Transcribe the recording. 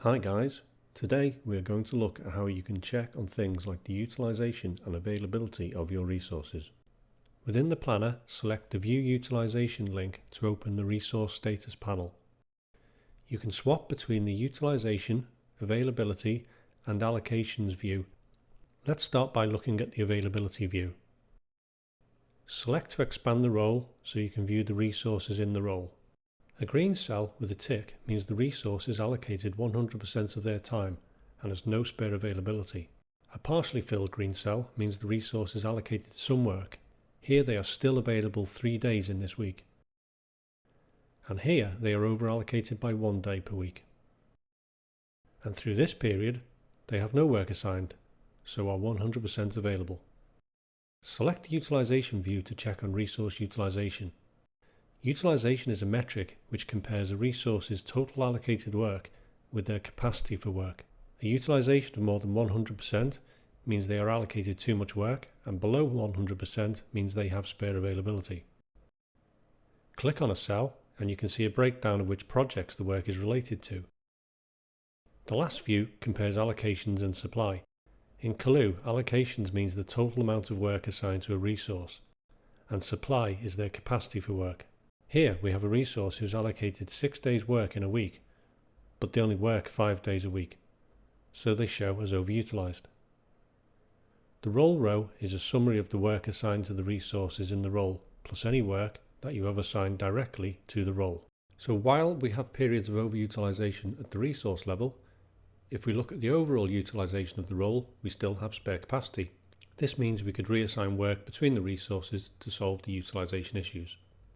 Hi guys, today we are going to look at how you can check on things like the utilization and availability of your resources. Within the planner, select the View Utilization link to open the Resource Status panel. You can swap between the Utilization, Availability and Allocations view. Let's start by looking at the Availability view. Select to expand the role so you can view the resources in the role. A green cell with a tick means the resource is allocated 100% of their time and has no spare availability. A partially filled green cell means the resource is allocated some work. Here they are still available 3 days in this week. And here they are over allocated by 1 day per week. And through this period they have no work assigned, so are 100% available. Select the Utilization view to check on resource utilization. Utilization is a metric which compares a resource's total allocated work with their capacity for work. A utilization of more than 100% means they are allocated too much work, and below 100% means they have spare availability. Click on a cell and you can see a breakdown of which projects the work is related to. The last view compares allocations and supply. In Kelloo, allocations means the total amount of work assigned to a resource, and supply is their capacity for work. Here we have a resource who's allocated 6 days work in a week, but they only work 5 days a week, so they show as overutilized. The role row is a summary of the work assigned to the resources in the role, plus any work that you have assigned directly to the role. So while we have periods of overutilization at the resource level, if we look at the overall utilization of the role, we still have spare capacity. This means we could reassign work between the resources to solve the utilization issues.